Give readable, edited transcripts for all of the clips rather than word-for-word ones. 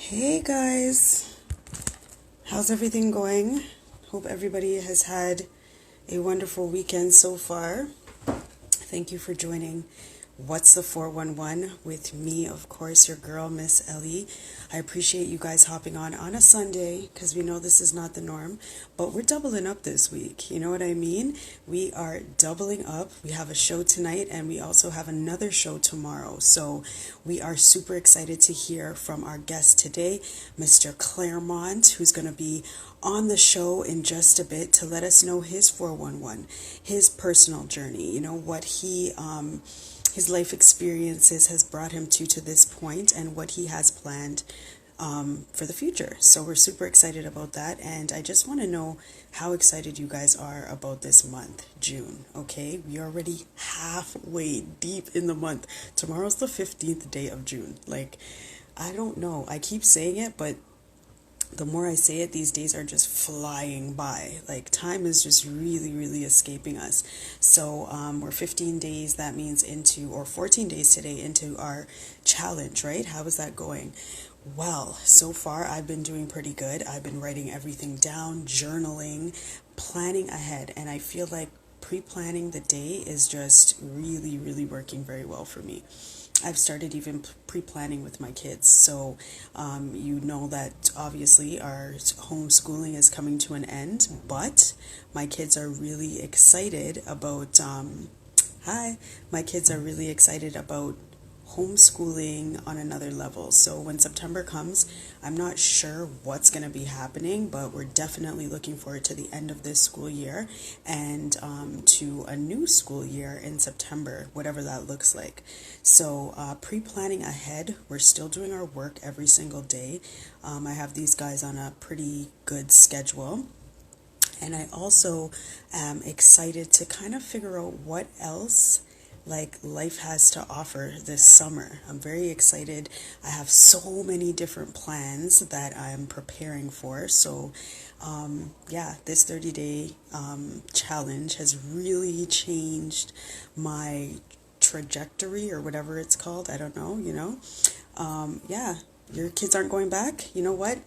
Hey guys, how's everything going? Hope everybody has had a wonderful weekend so far. Thank you for joining What's the 411 with me, of course, your girl, Miss Ellie. I appreciate you guys hopping on a Sunday because we know this is not the norm, but we're doubling up this week. You know what I mean? We are doubling up. We have a show tonight and we also have another show tomorrow. So we are super excited to hear from our guest today, Mr. Clairmont, who's going to be on the show in just a bit to let us know his 411, his personal journey, what his life experiences has brought him to this point and what he has planned for the future. So we're super excited about that. And I just want to know how excited you guys are about this month, June. Okay, we are already halfway deep in the month. Tomorrow's the 15th day of June. I don't know. I keep saying it, but the more I say it, these days are just flying by. Time is just really, really escaping us. So we're 15 days, that means or 14 days today into our challenge, right? How is that going? Well, so far I've been doing pretty good. I've been writing everything down, journaling, planning ahead, and I feel like pre-planning the day is just really, really working very well for me. I've started even pre-planning with my kids. So you know that obviously our homeschooling is coming to an end, but my kids are really excited about, my kids are really excited about homeschooling on another level. So when September comes, I'm not sure what's going to be happening, but we're definitely looking forward to the end of this school year and to a new school year in September, whatever that looks like. So pre-planning ahead, we're still doing our work every single day. I have these guys on a pretty good schedule. And I also am excited to kind of figure out what else life has to offer this summer. I'm very excited. I have so many different plans that I'm preparing for. So this 30-day challenge has really changed my trajectory or whatever it's called. I don't know, your kids aren't going back. You know what?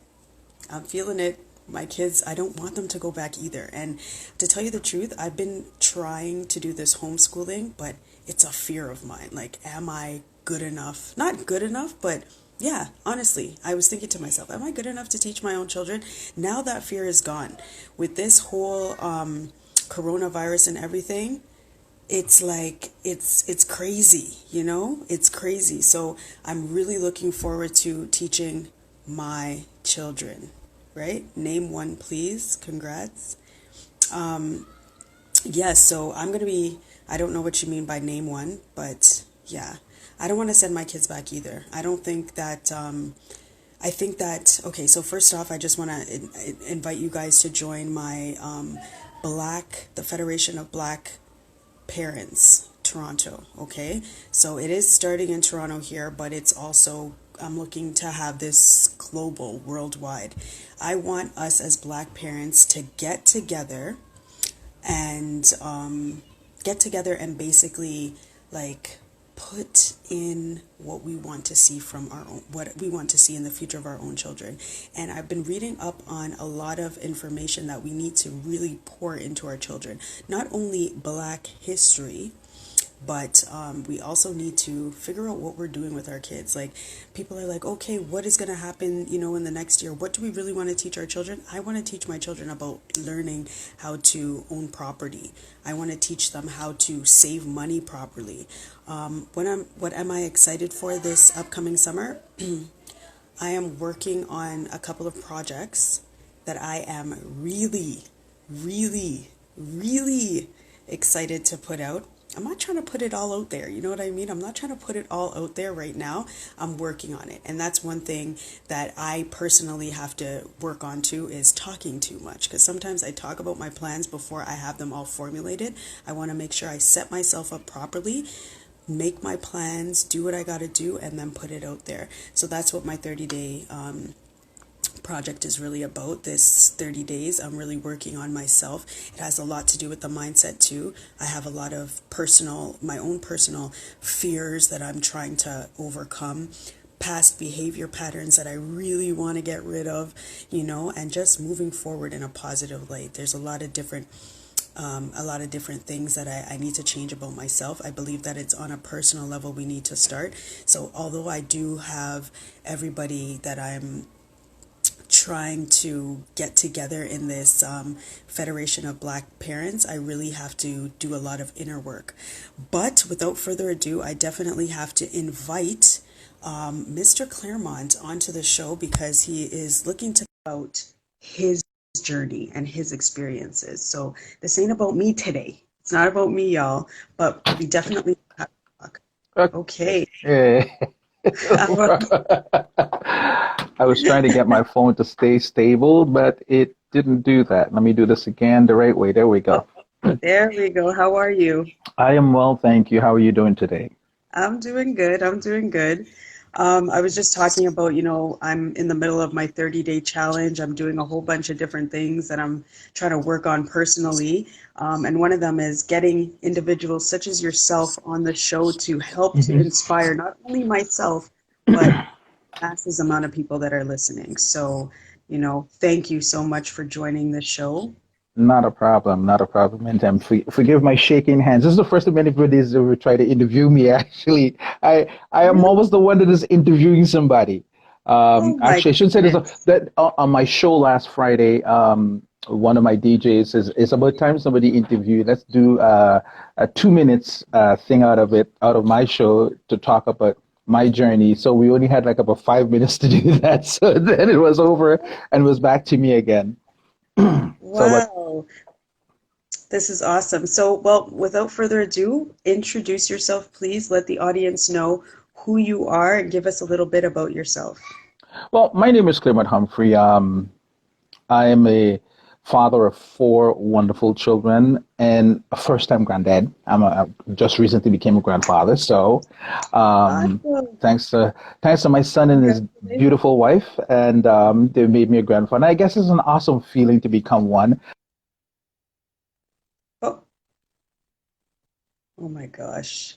I'm feeling it. My kids, I don't want them to go back either. And to tell you the truth, I've been trying to do this homeschooling, but it's a fear of mine. Am I good enough? Not good enough, but yeah, honestly, I was thinking to myself, am I good enough to teach my own children? Now that fear is gone. With this whole coronavirus and everything, it's it's crazy, It's crazy. So I'm really looking forward to teaching my children. Right? Name one, please. Congrats. So I'm going to be, I don't know what you mean by name one, but yeah, I don't want to send my kids back either. I don't think that, I think that, okay, so first off, I just want to invite you guys to join my the Federation of Black Parents, Toronto, okay? So it is starting in Toronto here, but it's also I'm looking to have this global, worldwide. I want us as Black parents to get together and basically put in what we want to see from what we want to see in the future of our own children. And I've been reading up on a lot of information that we need to really pour into our children. Not only Black history, but we also need to figure out what we're doing with our kids. People are okay, what is going to happen, in the next year? What do we really want to teach our children? I want to teach my children about learning how to own property. I want to teach them how to save money properly. What am I excited for this upcoming summer? I am working on a couple of projects that I am really, really, really excited to put out. I'm not trying to put it all out there. You know what I mean? I'm not trying to put it all out there right now. I'm working on it. And that's one thing that I personally have to work on too, is talking too much. Because sometimes I talk about my plans before I have them all formulated. I want to make sure I set myself up properly, make my plans, do what I got to do, and then put it out there. So that's what my 30-day project is really about. This 30 days I'm really working on myself. It has a lot to do with the mindset too. I have a lot of my own personal fears that I'm trying to overcome, past behavior patterns that I really want to get rid of, and just moving forward in a positive light. There's a lot of different things that I need to change about myself. I believe that it's on a personal level we need to start. So although I do have everybody that I'm trying to get together in this Federation of Black Parents, I really have to do a lot of inner work. But without further ado, I definitely have to invite Mr. Clairmont onto the show because he is looking to about his journey and his experiences. So this ain't about me today. It's not about me, y'all, but we definitely have to talk. Okay. Yeah. I was trying to get my phone to stay stable, but it didn't do that. Let me do this again the right way. There we go. There we go. How are you? I am well, thank you. How are you doing today? I'm doing good. I'm doing good. I was just talking about, I'm in the middle of my 30-day challenge. I'm doing a whole bunch of different things that I'm trying to work on personally. And one of them is getting individuals such as yourself on the show to help to inspire not only myself, but masses amount of people that are listening. So, thank you so much for joining the show. Not a problem, not a problem. And forgive my shaking hands. This is the first time anybody's ever tried to interview me, actually. I am Really? always the one that is interviewing somebody. Oh my Actually, I should say this, goodness. that on my show last Friday, one of my DJs is about time somebody interviewed. Let's do a 2 minutes thing out of it, out of my show to talk about my journey. So we only had like about 5 minutes to do that. So then it was over and it was back to me again. So, but Wow. This is awesome. So, well, without further ado, introduce yourself, please. Let the audience know who you are and give us a little bit about yourself. Well, my name is Clairmont Humphrey. I am a father of four wonderful children and a first-time granddad. I just recently became a grandfather, so Awesome. thanks to my son and his Congratulations. beautiful wife, and they made me a grandfather. And I guess it's an awesome feeling to become one. Oh, oh my gosh.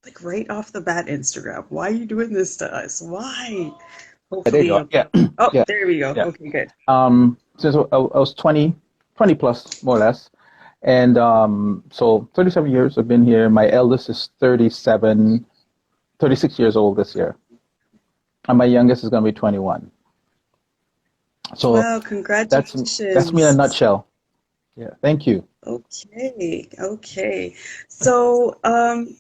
Like right off the bat, Instagram. Why are you doing this to us? Why? There you Hopefully, go. Yeah, oh, yeah, there we go. yeah. Okay, good. Since I was 20 plus, more or less. And so 37 years I've been here. My eldest is 36 years old this year. And my youngest is going to be 21. So Wow, that's that's me in a congratulations. nutshell. Yeah, thank you. Okay, okay. So,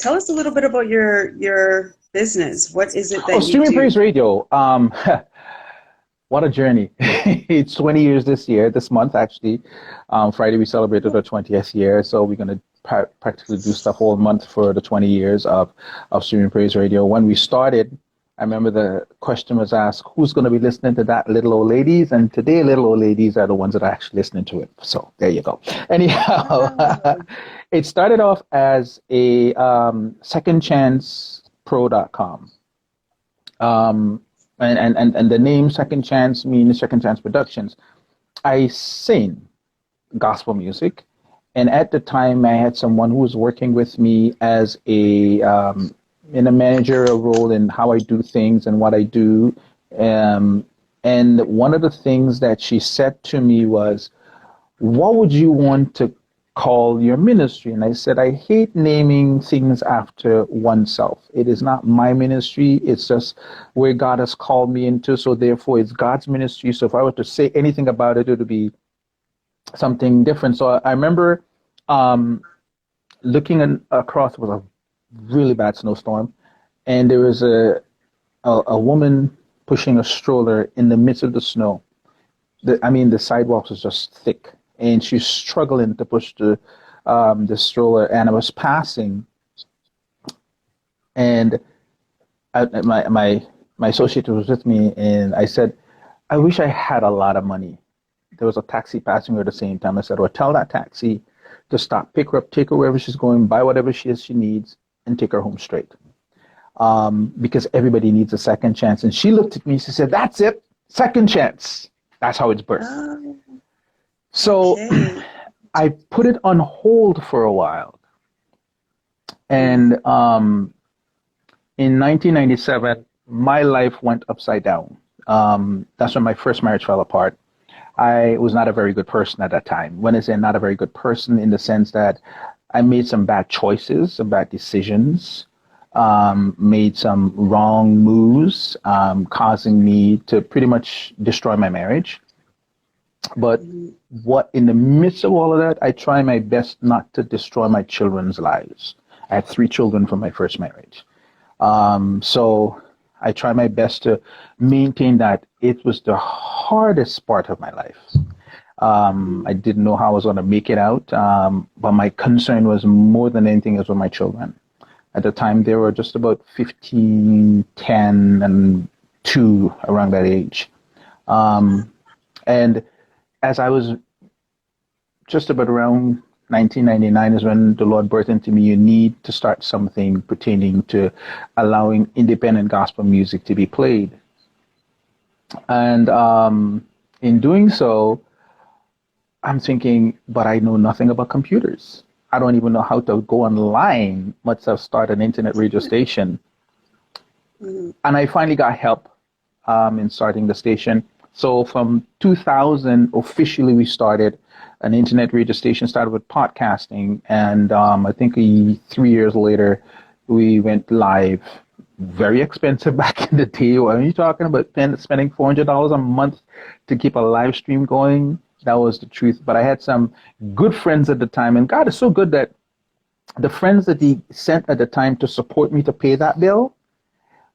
tell us a little bit about your business. What is it Oh, that you streaming do? praise radio. What a journey. It's 20 years this year, this month actually. Friday we celebrated our 20th year, so we're going to practically do stuff all month for the 20 years of streaming praise radio. When we started, I remember the question was asked, who's going to be listening to that, little old ladies? And today, little old ladies are the ones that are actually listening to it. So there you go. Anyhow, Wow. it started off as a secondchancepro.com. Um, and the name Second Chance means Second Chance Productions. I sing gospel music, and at the time I had someone who was working with me as a in a managerial role in how I do things and what I do. Um, and one of the things that she said to me was, what would you want to call your ministry? And I said, I hate naming things after oneself. It is not my ministry. It's just where God has called me into. So therefore, it's God's ministry. So if I were to say anything about it, it would be something different. So I remember um, looking across, it was a really bad snowstorm. And there was a woman pushing a stroller in the midst of the snow. The sidewalks was just thick, and she's struggling to push the stroller. And I was passing, and my associate was with me, and I said, I wish I had a lot of money. There was a taxi passing her at the same time. I said, well, tell that taxi to stop, pick her up, take her wherever she's going, buy whatever she needs, and take her home straight. Because everybody needs a second chance. And she looked at me, she said, that's it, second chance. That's how it's birthed. Oh, So okay. I put it on hold for a while. Mm, And in 1997, my life went upside down. That's when my first marriage fell apart. I was not a very good person at that time. When I say not a very good person, in the sense that I made some bad choices, some bad decisions, made some wrong moves, causing me to pretty much destroy my marriage. But what, in the midst of all of that, I try my best not to destroy my children's lives. I had 3 children from my first marriage. So I try my best to maintain that. It was the hardest part of my life. I didn't know how I was going to make it out, but my concern was more than anything else with my children. At the time, they were just about 15, 10, and 2, around that age. And as I was just about around 1999 is when the Lord birthed into me, you need to start something pertaining to allowing independent gospel music to be played. And in doing so, I'm thinking, but I know nothing about computers. I don't even know how to go online, much less start an internet radio station. And I finally got help in starting the station. So from 2000, officially we started an internet radio station, started with podcasting. And I think 3 years later, we went live. Very expensive back in the day. What are you talking about? Spending $400 a month to keep a live stream going? That was the truth. But I had some good friends at the time. And God is so good that the friends that he sent at the time to support me to pay that bill,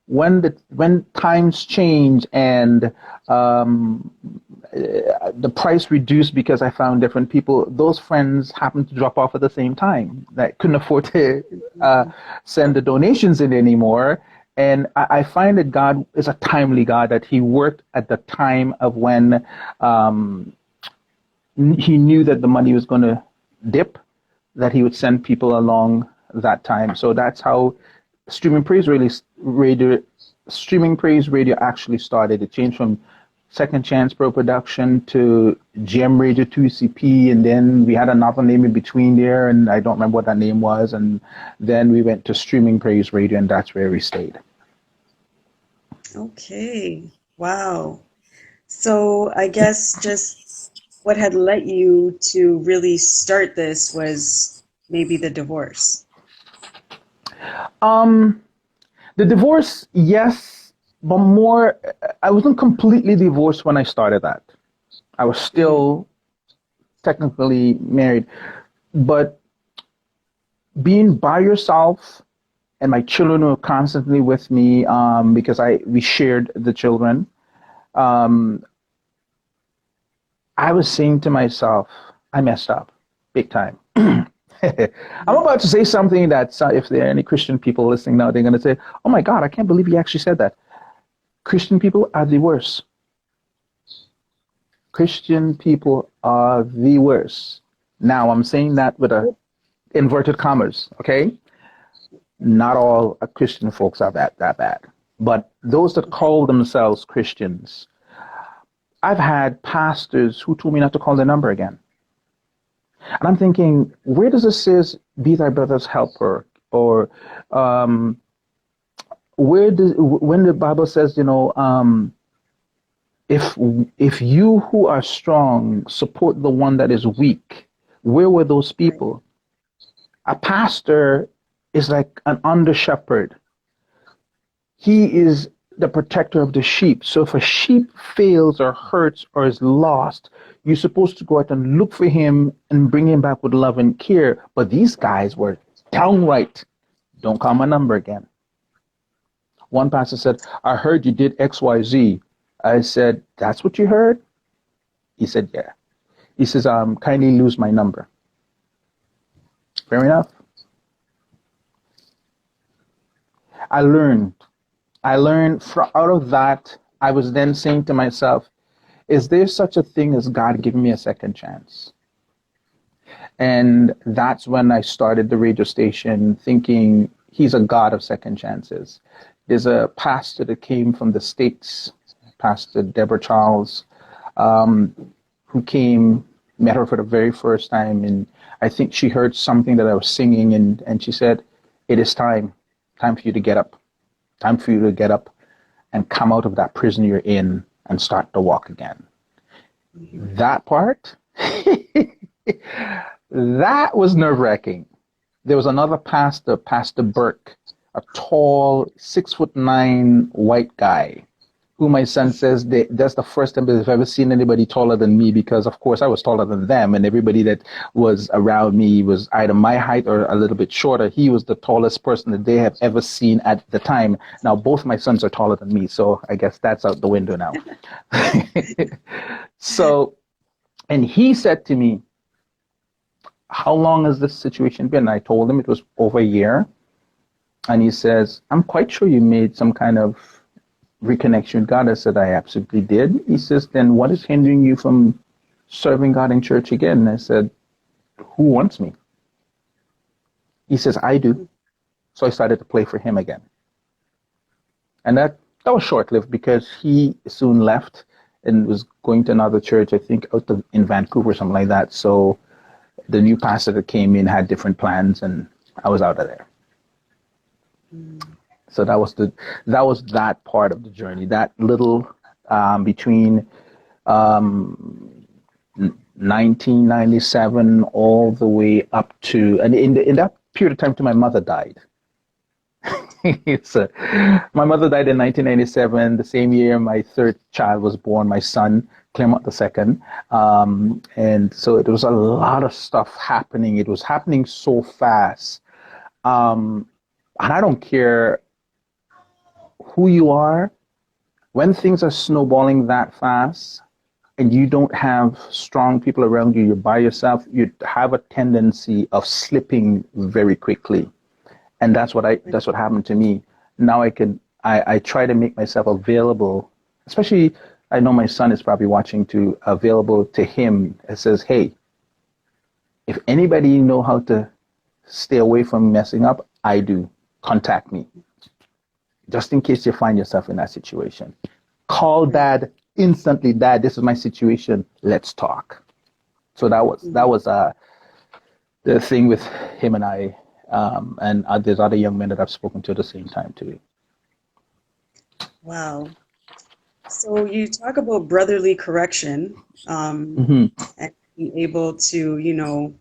when times change and the price reduced because I found different people, those friends happened to drop off at the same time. That couldn't afford to send the donations in anymore. And I find that God is a timely God, that he worked at the time of when he knew that the money was going to dip, that he would send people along that time. So that's how Streaming Praise Radio actually started. It changed from Second Chance Pro Production to Gem Radio 2CP, and then we had another name in between there, and I don't remember what that name was, and then we went to Streaming Praise Radio, and that's where we stayed. Okay. Wow. So I guess just what had led you to really start this was maybe the divorce. The divorce, yes, but more, I wasn't completely divorced when I started that. I was still technically married, but being by yourself, and my children were constantly with me because we shared the children. I was saying to myself, I messed up big time. I'm about to say something that if there are any Christian people listening now, they're going to say, oh my God, I can't believe you actually said that. Christian people are the worst. Christian people are the worst. Now, I'm saying that with inverted commas, okay? Not all Christian folks are that bad. But those that call themselves Christians, I've had pastors who told me not to call their number again. And I'm thinking, where does it say, be thy brother's helper? Or when the Bible says, if you who are strong support the one that is weak, where were those people? A pastor is like an under shepherd. He is the protector of the sheep. So if a sheep fails or hurts or is lost, you're supposed to go out and look for him and bring him back with love and care. But these guys were downright, don't call my number again. One pastor said, I heard you did XYZ. I said, that's what you heard? He said, yeah. He says, kindly lose my number. Fair enough. I learned out of that. I was then saying to myself, is there such a thing as God giving me a second chance? And that's when I started the radio station, thinking he's a God of second chances. There's a pastor that came from the States, Pastor Deborah Charles, who came, met her for the very first time, and I think she heard something that I was singing, and she said, it is time for you to get up. Time for you to get up. and come out of that prison you're in and start to walk again. That part, that was nerve-wracking. There was another pastor, Pastor Burke, a tall, 6'9" white guy, who my son says that's the first time they've ever seen anybody taller than me, because of course I was taller than them, and everybody that was around me was either my height or a little bit shorter. He was the tallest person that they have ever seen at the time. Now both my sons are taller than me, so I guess that's out the window now. So, and he said to me, how long has this situation been? I told him it was over a year. And he says, I'm quite sure you made some kind of reconnection with God. I said, I absolutely did. He says, then what is hindering you from serving God in church again? And I said, who wants me? He says, I do. So I started to play for him again. And that was short-lived, because he soon left and was going to another church, I think in Vancouver, something like that. So the new pastor that came in had different plans, and I was out of there. So that was that part of the journey, that little between 1997 all the way up to, and in that period of time, to my mother died. My mother died in 1997. The same year my third child was born, my son, Clairmont II. And so it was a lot of stuff happening. It was happening so fast. And I don't care who you are, when things are snowballing that fast and you don't have strong people around you, you're by yourself, you have a tendency of slipping very quickly. And that's what happened to me. Now I try to make myself available, especially, I know my son is probably watching too, available to him. It says, hey, if anybody know how to stay away from messing up, I do. Contact me. Just in case you find yourself in that situation. Call Dad instantly. Dad, this is my situation. Let's talk. So that was the thing with him and I. And there's other young men that I've spoken to at the same time too. Wow. So you talk about brotherly correction, and being able to,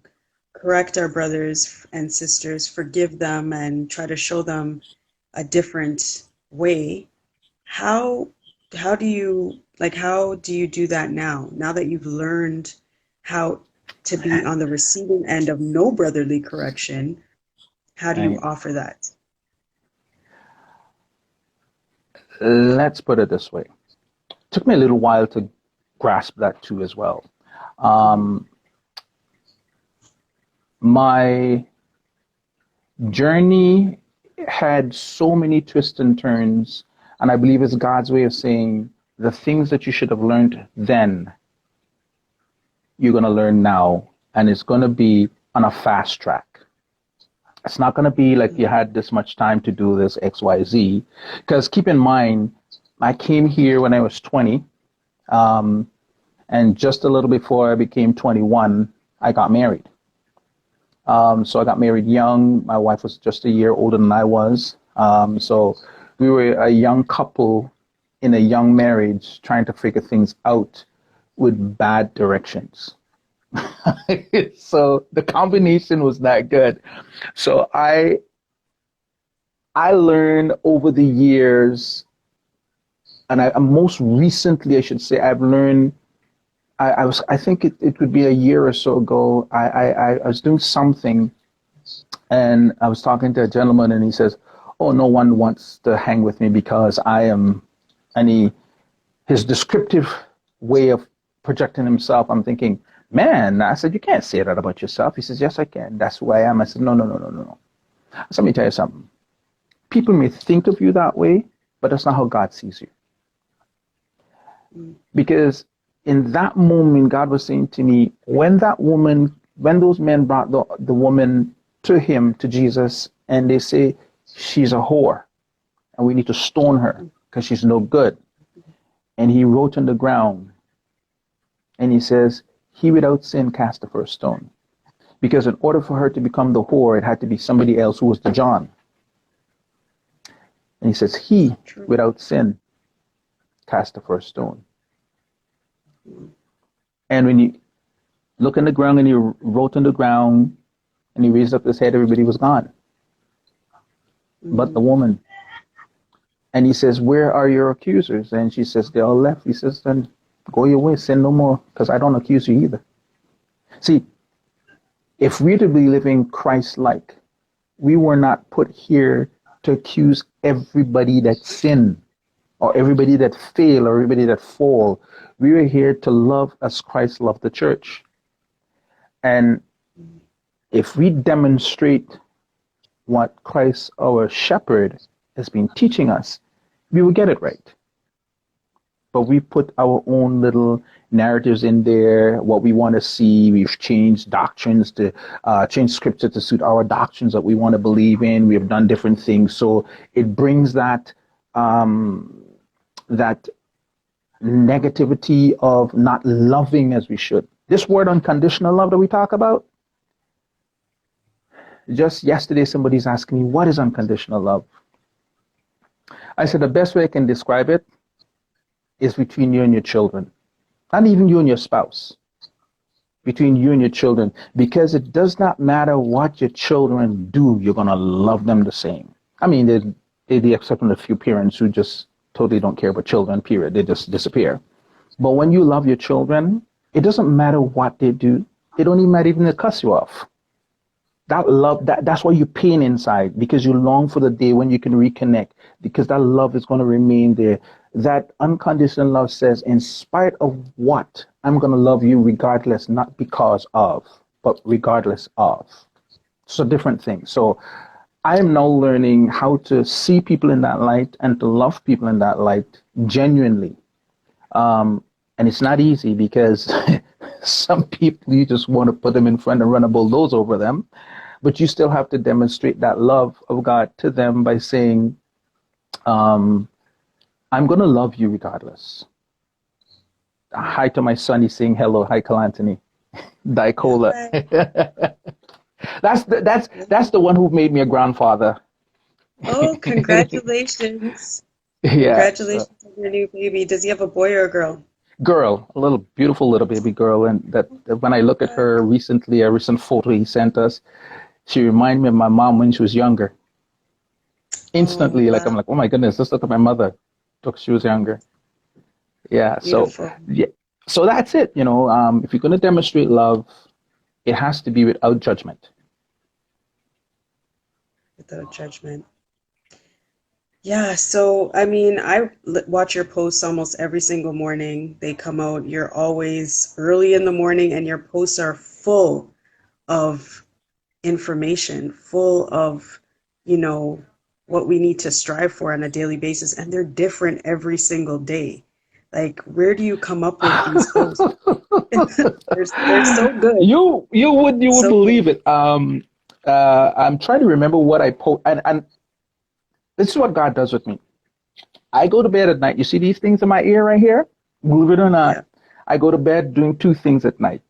correct our brothers and sisters, forgive them, and try to show them a different way. How do you do that now that you've learned how to be on the receiving end of no brotherly correction? How do you offer that? Let's put it this way. It took me a little while to grasp that too as well. My journey had so many twists and turns, and I believe it's God's way of saying the things that you should have learned then, you're going to learn now, and it's going to be on a fast track. It's not going to be like you had this much time to do this X, Y, Z, because keep in mind, I came here when I was 20, and just a little before I became 21, I got married. So I got married young. My wife was just a year older than I was. So we were a young couple in a young marriage trying to figure things out with bad directions. So the combination was not good. So I learned over the years, and most recently, I should say, I've learned. I think it could be a year or so ago. I was doing something, and I was talking to a gentleman, and he says, "Oh, no one wants to hang with me because I am," and his descriptive way of projecting himself. I'm thinking, man, I said, you can't say that about yourself. He says, yes, I can. That's who I am. I said, no. So let me tell you something. People may think of you that way, but that's not how God sees you. Because in that moment, God was saying to me, when those men brought the woman to him, to Jesus, and they say, she's a whore, and we need to stone her because she's no good. And he wrote on the ground, and he says, he without sin cast the first stone. Because in order for her to become the whore, it had to be somebody else who was the John. And he says, he without sin cast the first stone. And when you look in the ground and he wrote on the ground and he raised up his head, everybody was gone. But the woman. And he says, where are your accusers? And she says, they all left. He says, then go your way, sin no more, because I don't accuse you either. See, if we're to be living Christ-like, we were not put here to accuse everybody that sin or everybody that fail or everybody that fall. We are here to love as Christ loved the church. And if we demonstrate what Christ, our shepherd, has been teaching us, we will get it right. But we put our own little narratives in there, what we want to see. We've changed doctrines to change scripture to suit our doctrines that we want to believe in. We have done different things. So it brings that that negativity of not loving as we should. This word unconditional love that we talk about, just yesterday somebody's asking me, what is unconditional love? I said the best way I can describe it is between you and your children, not even you and your spouse, between you and your children, because it does not matter what your children do, you're going to love them the same. I mean, they except for a few parents who just totally don't care about children, period. They just disappear. But when you love your children, it doesn't matter what they do. It don't even matter even if they cuss you off. That love, that's why you're pain inside, because you long for the day when you can reconnect, because that love is going to remain there. That unconditional love says, in spite of what, I'm going to love you regardless, not because of, but regardless of. It's a different thing. So I am now learning how to see people in that light and to love people in that light genuinely. And it's not easy because some people, you just want to put them in front and run a bulldozer over them. But you still have to demonstrate that love of God to them by saying, I'm going to love you regardless. Hi to my son, he's saying hello. Hi, Kalantini. Dicola. That's the one who made me a grandfather. Oh, congratulations. Yeah. Congratulations on your new baby. Does he have a boy or a girl? Girl, a little beautiful little baby girl. And that when I look at her recently, a recent photo he sent us, she reminded me of my mom when she was younger. Instantly, I'm like, oh my goodness, just look at my mother. Look, she was younger. Yeah. Beautiful. So yeah. So that's it. If you're going to demonstrate love, it has to be without judgment. Without judgment. Yeah, so I mean, I watch your posts almost every single morning. They come out, you're always early in the morning, and your posts are full of information, full of, what we need to strive for on a daily basis. And they're different every single day. Like, where do you come up with these posts? They're so good. You would so believe good. It. I'm trying to remember what I post, and this is what God does with me. I go to bed at night. You see these things in my ear right here? Believe it or not, yeah. I go to bed doing two things at night.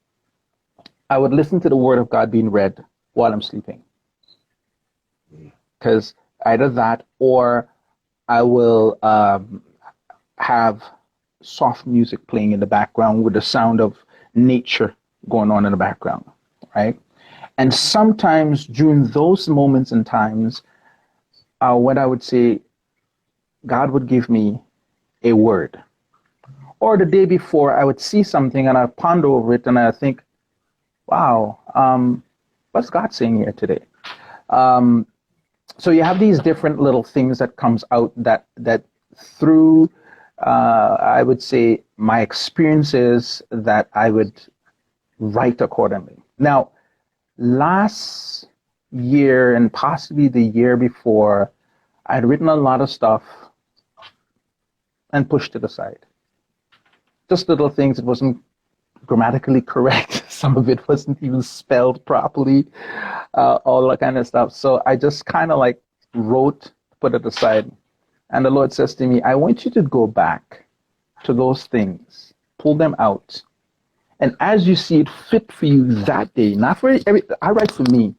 I would listen to the word of God being read while I'm sleeping. Because either that or I will have soft music playing in the background with the sound of nature going on in the background, right? And sometimes during those moments and times, when I would say, God would give me a word. Or the day before, I would see something and I ponder over it and I think, wow, what's God saying here today? So you have these different little things that comes out that through, I would say, my experiences that I would write accordingly. Now, last year and possibly the year before, I'd written a lot of stuff and pushed it aside. Just little things. It wasn't grammatically correct. Some of it wasn't even spelled properly, all that kind of stuff. So I just kind of like wrote, put it aside. And the Lord says to me, I want you to go back to those things, pull them out. And as you see it fit for you that day, not for I write for me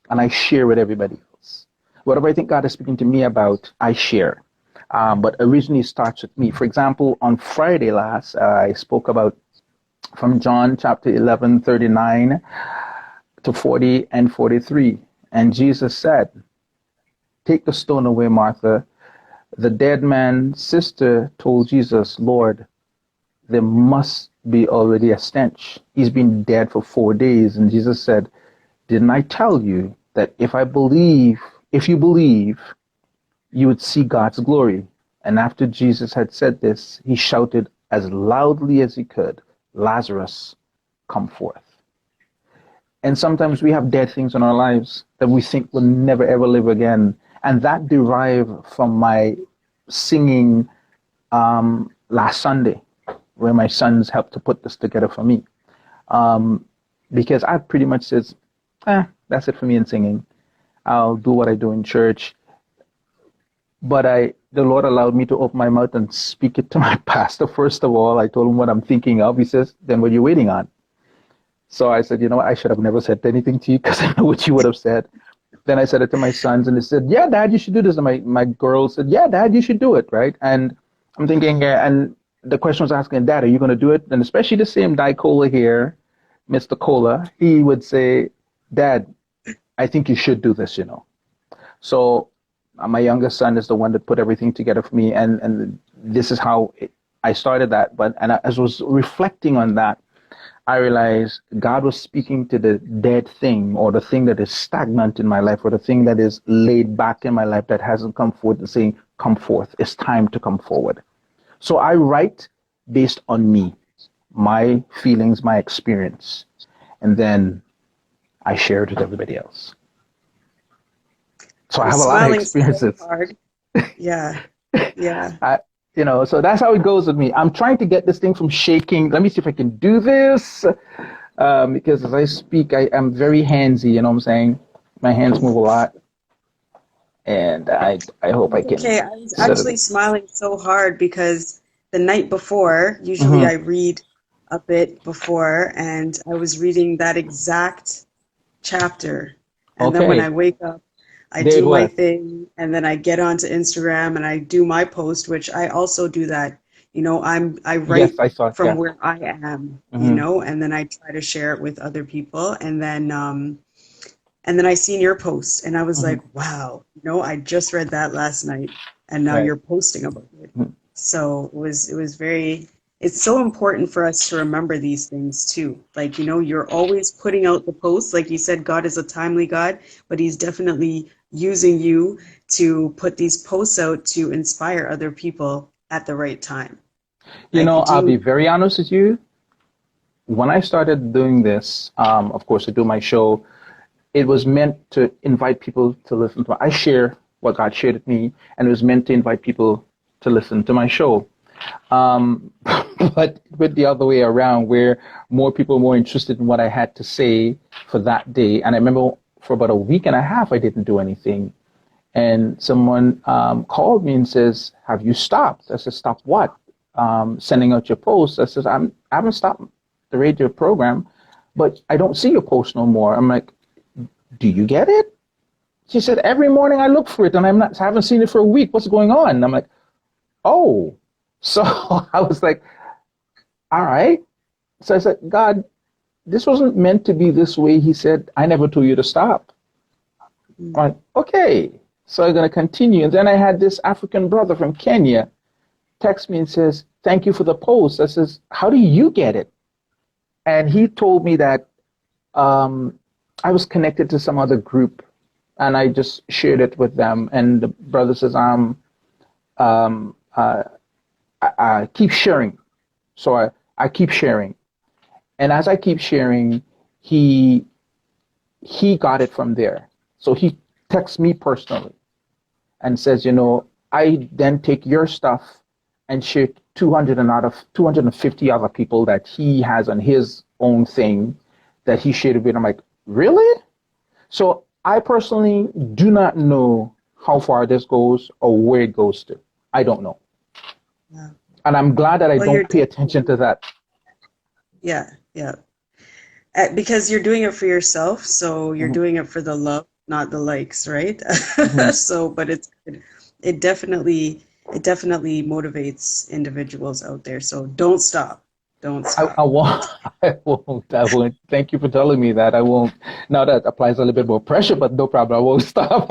and I share with everybody else. Whatever I think God is speaking to me about, I share. but originally starts with me. For example, on Friday last, I spoke about from John chapter 11, 39 to 40 and 43. And Jesus said, "Take the stone away, Martha." The dead man's sister told Jesus, "Lord, there must be already a stench. He's been dead for 4 days." And Jesus said, "Didn't I tell you that if you believe, you would see God's glory?" And after Jesus had said this, he shouted as loudly as he could, "Lazarus, come forth." And sometimes we have dead things in our lives that we think will never ever live again. And that derived from my singing last Sunday, where my sons helped to put this together for me. Because I pretty much says, that's it for me in singing. I'll do what I do in church. But the Lord allowed me to open my mouth and speak it to my pastor. First of all, I told him what I'm thinking of. He says, "Then what are you waiting on?" So I said, "You know what? I should have never said anything to you because I know what you would have said." Then I said it to my sons, and they said, "Yeah, Dad, you should do this." And my girl said, "Yeah, Dad, you should do it," right? And I'm thinking, and the question was asking, "Dad, are you going to do it?" And especially the same Di Cola here, Mr. Cola, he would say, "Dad, I think you should do this, you know." So my youngest son is the one that put everything together for me, and this is how I started that. As I was reflecting on that, I realized God was speaking to the dead thing, or the thing that is stagnant in my life, or the thing that is laid back in my life that hasn't come forth, and saying, "Come forth. It's time to come forward." So I write based on me, my feelings, my experience, and then I share it with everybody else. So I You're have a lot of smiling so experiences. hard. Yeah, yeah. So that's how it goes with me. I'm trying to get this thing from shaking. Let me see if I can do this. Because as I speak, I am very handsy, you know what I'm saying? My hands move a lot. And I hope I can Okay, I was set it actually up. smiling so hard because the night before, usually I Mm-hmm. read a bit before, and I was reading that exact chapter. And then when I Okay. wake up, I There it do my was. thing, and then I get onto Instagram and I do my post, which I also do that. I Yes, write I saw it. from Yeah. where I am, Mm-hmm. and then I try to share it with other people, and then I seen your post and I was Mm-hmm. like, wow, I just read that last night and now Right. you're posting about it. Mhm. So it's so important for us to remember these things too. Like, you're always putting out the posts. Like you said, God is a timely God, but he's definitely using you to put these posts out to inspire other people at the right time. Like, I'll be very honest with you. When I started doing this, of course, to do my show, it was meant to invite people to listen to. I share what God shared with me, and it was meant to invite people to listen to my show. But with the other way around, where more people were more interested in what I had to say for that day. And I remember for about a week and a half, I didn't do anything. And someone called me and says, "Have you stopped?" I said, "Stop what?" Sending out your posts. I haven't stopped the radio program, but I don't see your post no more. I'm like, "Do you get it?" She said, "Every morning I look for it and I haven't seen it for a week. What's going on?" And I'm like, "Oh." So I was like, "All right." So I said, "God, this wasn't meant to be this way." He said, "I never told you to stop." I'm like, "Okay." So I'm going to continue. And then I had this African brother from Kenya text me and says, "Thank you for the post." I says, "How do you get it?" And he told me that I was connected to some other group, and I just shared it with them. And the brother says, um, uh, I keep sharing. So I keep sharing. And as I keep sharing, he he got it from there. So he texts me personally and says, "I then take your stuff and share 200 and out of 250 other people that he has on his own thing that he shared with." I'm like, "Really?" So I personally do not know how far this goes or where it goes to. I don't know. Yeah. And I'm glad that I Well, you're don't pay attention to definitely, that. yeah, yeah. Because you're doing it for yourself, so you're Hmm. doing it for the love, not the likes, right? Hmm. So, but it definitely it definitely motivates individuals out there. So don't stop. Don't I stop. won't. I won't. I won't. Thank you for telling me that. I won't. Now that applies a little bit more pressure, but no problem. I won't stop.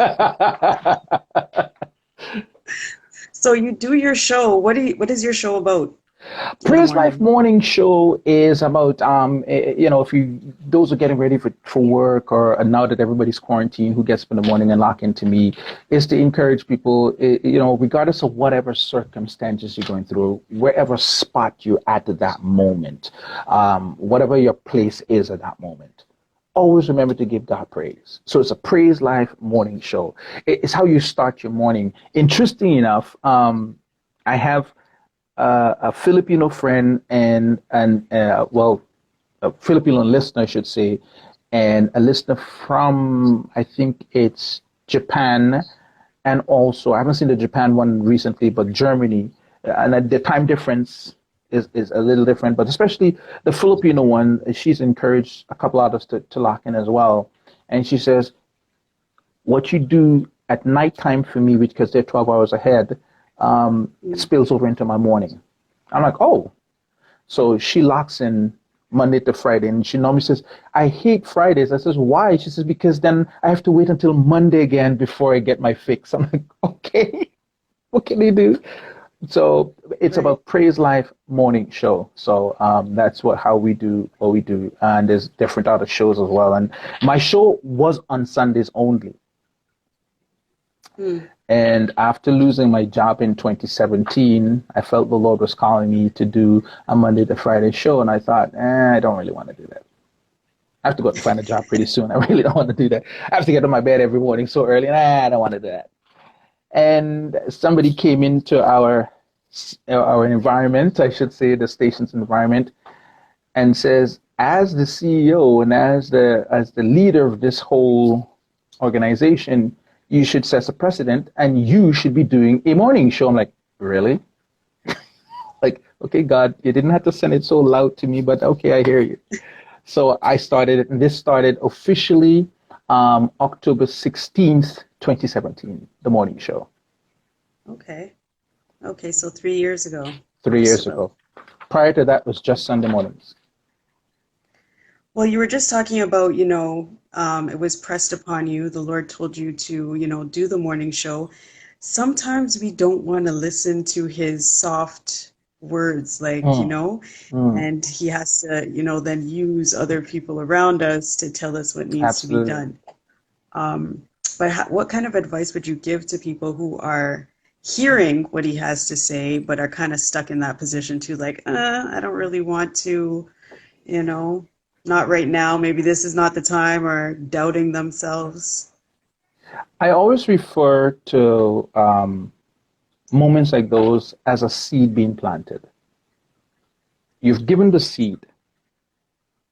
So you do your show. What is your show about in the Praise Life morning? Morning Show is about if you those are getting ready for work or now that everybody's quarantined, who gets up in the morning and lock into me, is to encourage people, regardless of whatever circumstances you're going through, wherever spot you're at that moment, whatever your place is at that moment. Always remember to give God praise. So it's a Praise Life Morning Show. It's how you start your morning. Interesting enough, I have a Filipino friend and a Filipino listener, I should say, and a listener from, I think it's Japan, and also I haven't seen the Japan one recently, but Germany, and the time difference is a little different, but especially the Filipino one, she's encouraged a couple others to lock in as well, and she says what you do at nighttime for me, because they're 12 hours ahead, it Mm. spills over into my morning. I'm like, oh. So she locks in Monday to Friday, and she normally says, I hate Fridays. I says, why? She says, because then I have to wait until Monday again before I get my fix. I'm like, okay, what can you do? So it's Right. about Praise Life Morning Show. So that's how we do what we do. And there's different other shows as well. And my show was on Sundays only. Mm. And after losing my job in 2017, I felt the Lord was calling me to do a Monday to Friday show. And I thought, I don't really want to do that. I have to go out and find a job pretty soon. I really don't want to do that. I have to get to my bed every morning so early. I don't want to do that. And somebody came into our environment, I should say, the station's environment, and says, as the CEO and as the leader of this whole organization, you should set a precedent and you should be doing a morning show. I'm like, really? Like, okay, God, you didn't have to send it so loud to me, but okay, I hear you. So I started it, and this started officially October 16th, 2017, the morning show. Okay. Okay, so 3 years ago or 3 years so. ago. Prior to that was just Sunday mornings. Well, you were just talking about, it was pressed upon you. The Lord told you to, do the morning show. Sometimes we don't want to listen to his soft words, like, Mm, mm, and he has to, then use other people around us to tell us what needs to be absolutely. done. Um, but what kind of advice would you give to people who are hearing what he has to say, but are kind of stuck in that position too, like, I don't really want to, you know, not right now, maybe this is not the time, or doubting themselves. I always refer to moments like those as a seed being planted. You've given the seed.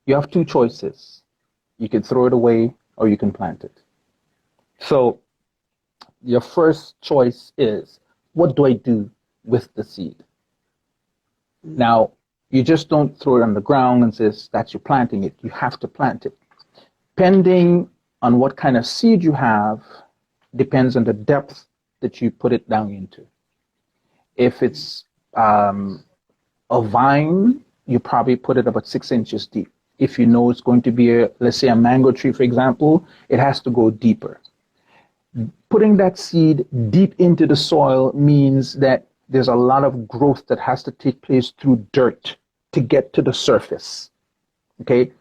You have two choices. You can throw it away or you can plant it. So your first choice is, what do I do with the seed? Mm. Now, you just don't throw it on the ground and says that you're planting it. You have to plant it. Depending on what kind of seed you have, depends on the depth that you put it down into. If it's a vine, you probably put it about 6 inches deep. If you know it's going to be let's say a mango tree, for example, it has to go deeper. Putting that seed deep into the soil means that there's a lot of growth that has to take place through dirt to get to the surface. Okay?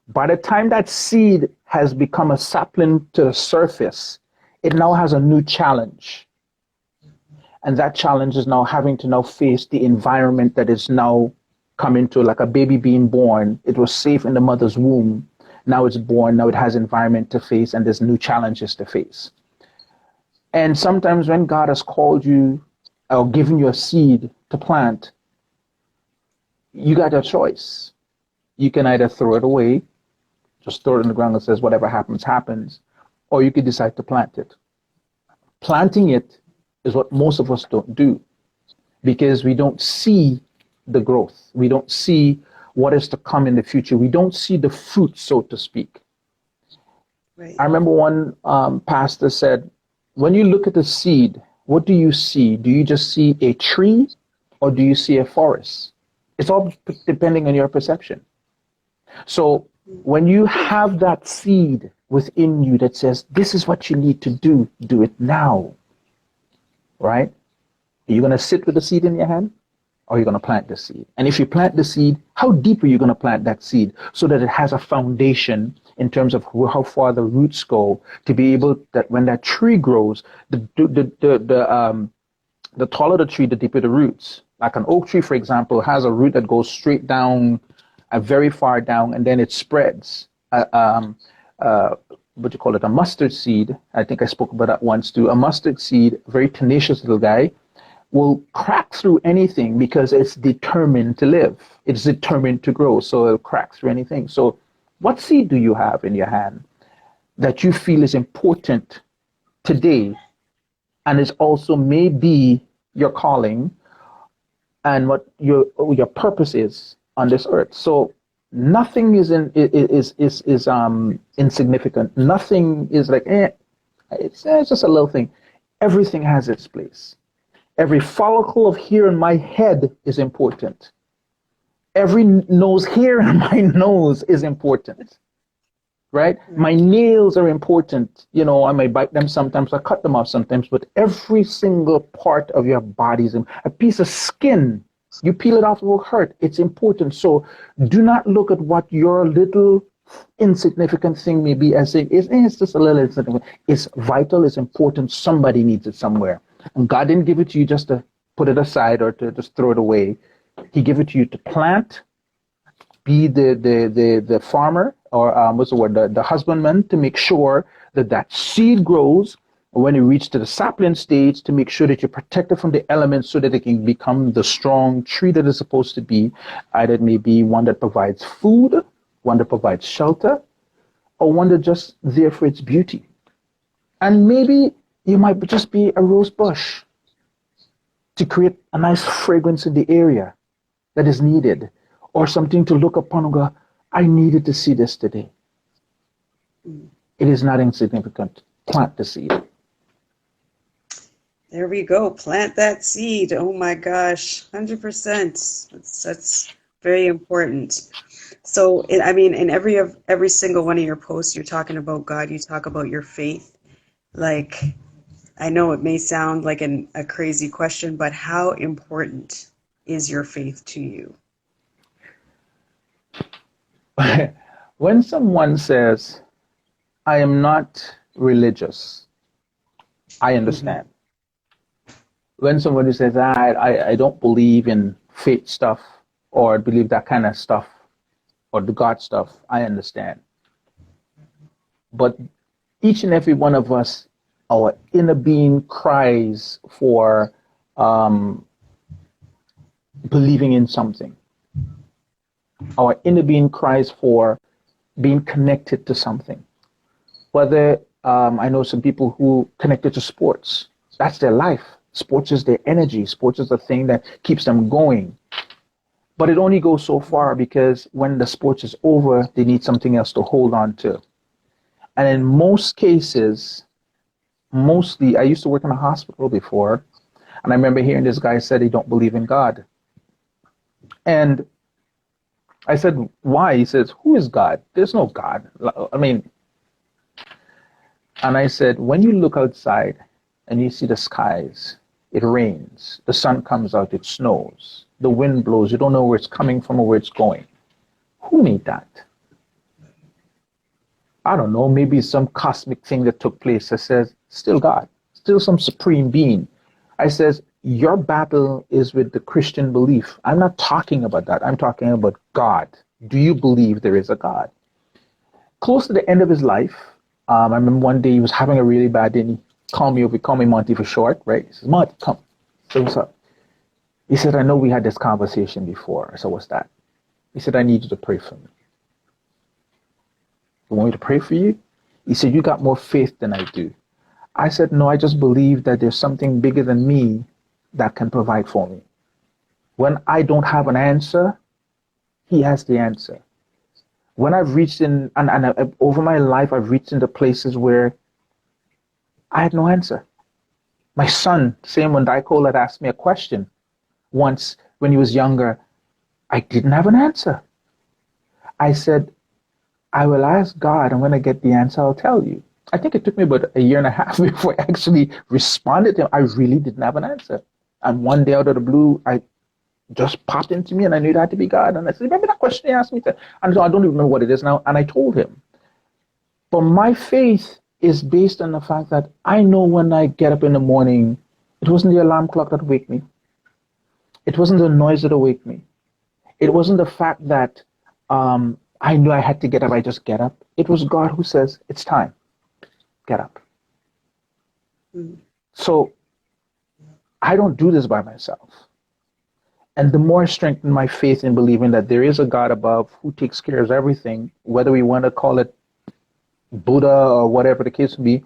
By the time that seed has become a sapling to the surface, it now has a new challenge. And that challenge is now having to now face the environment that is now coming to, like a baby being born. It was safe in the mother's womb. Now it's born. Now it has environment to face, and there's new challenges to face. And sometimes when God has called you or given you a seed to plant, you got a choice. You can either throw it away, just throw it in the ground and says whatever happens, happens, or you could decide to plant it. Planting it is what most of us don't do because we don't see the growth. We don't see what is to come in the future. We don't see the fruit, so to speak. Right. I remember one pastor said, when you look at the seed, what do you see? Do you just see a tree or do you see a forest? It's all depending on your perception. So when you have that seed within you that says, this is what you need to do it now, right? Are you going to sit with the seed in your hand? Or are you going to plant the seed? And if you plant the seed, how deep are you going to plant that seed so that it has a foundation in terms of how far the roots go to be able that when that tree grows, the taller the tree, the deeper the roots. Like an oak tree, for example, has a root that goes straight down, very far down, and then it spreads. What do you call it? A mustard seed. I think I spoke about that once too. A mustard seed, very tenacious little guy, will crack through anything because it's determined to live. It's determined to grow, so it'll crack through anything. So what seed do you have in your hand that you feel is important today and is also maybe your calling and what your purpose is on this earth? So nothing is insignificant. Nothing is like, it's just a little thing. Everything has its place. Every follicle of hair in my head is important. Every nose hair in my nose is important, right? My nails are important. You know, I may bite them sometimes, I cut them off sometimes, but every single part of your body is a piece of skin. You peel it off, it will hurt. It's important. So do not look at what your little insignificant thing may be as saying, it's just a little insignificant. It's vital, it's important. Somebody needs it somewhere. And God didn't give it to you just to put it aside or to just throw it away. He gave it to you to plant, be the farmer, or what's the word, the husbandman, to make sure that that seed grows. When you reach to the sapling stage, to make sure that you protect it from the elements so that it can become the strong tree that it's supposed to be. Either it may be one that provides food, one that provides shelter, or one that's just there for its beauty. And maybe you might just be a rose bush to create a nice fragrance in the area that is needed, or something to look upon and go, I needed to see this today. It is not insignificant. Plant the seed. There we go. Plant that seed. Oh my gosh, 100%. That's very important. So, I mean, in every single one of your posts, you're talking about God. You talk about your faith. Like, I know it may sound like a crazy question, but how important is your faith to you? When someone says, I am not religious, I understand. When somebody says, I don't believe in faith stuff or believe that kind of stuff or the God stuff, I understand. But each and every one of us, our inner being cries for believing in something. Our inner being cries for being connected to something. Whether, I know some people who connected to sports, that's their life. Sports is their energy. Sports is the thing that keeps them going. But it only goes so far because when the sports is over, they need something else to hold on to. And in most cases, mostly, I used to work in a hospital before, and I remember hearing this guy said he don't believe in God. And I said, why? He says, who is God? There's no God. I mean, and I said, when you look outside and you see the skies, it rains, the sun comes out, it snows, the wind blows, you don't know where it's coming from or where it's going. Who made that? I don't know, maybe some cosmic thing that took place that says, still God, still some supreme being. I says, your battle is with the Christian belief. I'm not talking about that. I'm talking about God. Do you believe there is a God? Close to the end of his life, I remember one day he was having a really bad day and he called me Monty for short, right? He says, Monty, come. So what's up? He said, I know we had this conversation before. I said, what's that? He said, I need you to pray for me. You want me to pray for you? He said, you got more faith than I do. I said, no, I just believe that there's something bigger than me that can provide for me. When I don't have an answer, he has the answer. When I've reached in, over my life, I've reached into places where I had no answer. My son, same when Dicole had asked me a question once when he was younger, I didn't have an answer. I said, I will ask God, and when I get the answer, I'll tell you. I think it took me about a year and a half before I actually responded to him. I really didn't have an answer. And one day out of the blue, I just popped into me and I knew it had to be God. And I said, remember that question he asked me? And so I don't even remember what it is now. And I told him. But my faith is based on the fact that I know when I get up in the morning, it wasn't the alarm clock that waked me. It wasn't the noise that awakened me. It wasn't the fact that I knew I had to get up. I just get up. It was God who says, it's time. Get up. Mm. So I don't do this by myself. And the more I strengthen my faith in believing that there is a God above who takes care of everything, whether we want to call it Buddha or whatever the case may be,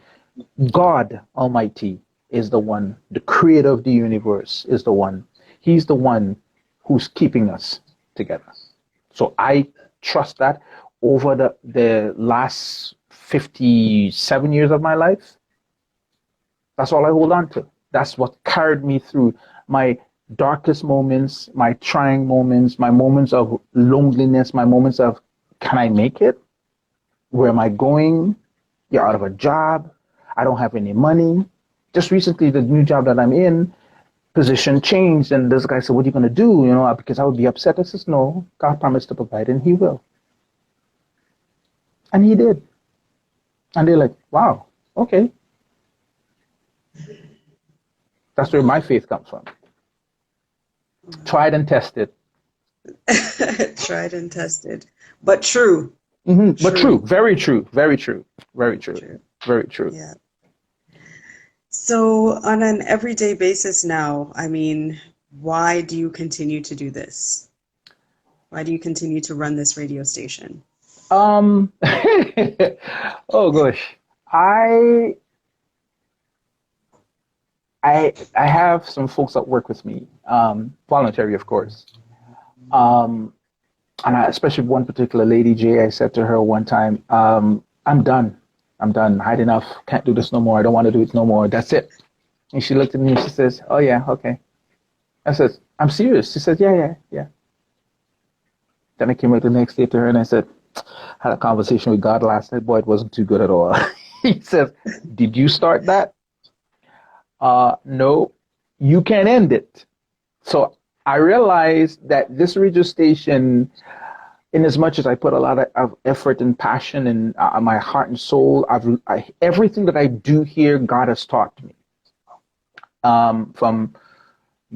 God Almighty is the one, the creator of the universe is the one. He's the one who's keeping us together. So I trust that over the last 57 years of my life. That's all I hold on to. That's what carried me through my darkest moments, my trying moments, my moments of loneliness, my moments of, can I make it? Where am I going? You're out of a job. I don't have any money. Just recently, the new job that I'm in, position changed, and this guy said, what are you going to do? You know, because I would be upset. I says, no, God promised to provide, and he will. And he did. And they're like, wow, okay. That's where my faith comes from. Tried and tested. Tried and tested. But true. Mm-hmm. But true. Very true. Very true. Very true. Very true. Yeah. So on an everyday basis now, I mean, why do you continue to do this? Why do you continue to run this radio station? Oh gosh. I have some folks that work with me, voluntary, of course. And especially one particular lady, Jay, I said to her one time, I'm done. I had enough. Can't do this no more. I don't want to do it no more. That's it. And she looked at me and she says, oh yeah, okay. I said, I'm serious. She said, yeah. Then I came out the next day to her and I said, had a conversation with God last night. Boy, it wasn't too good at all. He says, did you start that? No, you can't end it. So I realized that this radio station, in as much as I put a lot of effort and passion and my heart and soul, everything that I do here, God has taught me. From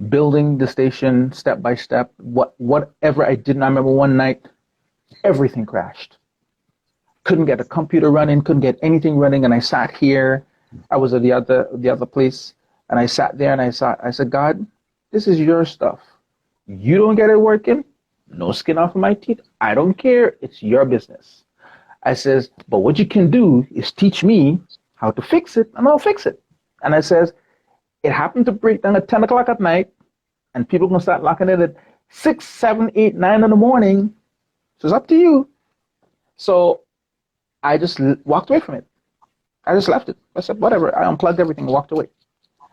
building the station step by step, whatever I did. And I remember one night, everything crashed. Couldn't get a computer running, couldn't get anything running, and I sat here. I was at the other place, and I sat there and I said, God, this is your stuff. You don't get it working, no skin off of my teeth. I don't care. It's your business. I says, but what you can do is teach me how to fix it, and I'll fix it. And I says, it happened to break down at 10 o'clock at night, and people can start locking it at 6, 7, 8, 9 in the morning. So it's up to you. So I just walked away from it. I just left it. I said, whatever. I unplugged everything and walked away.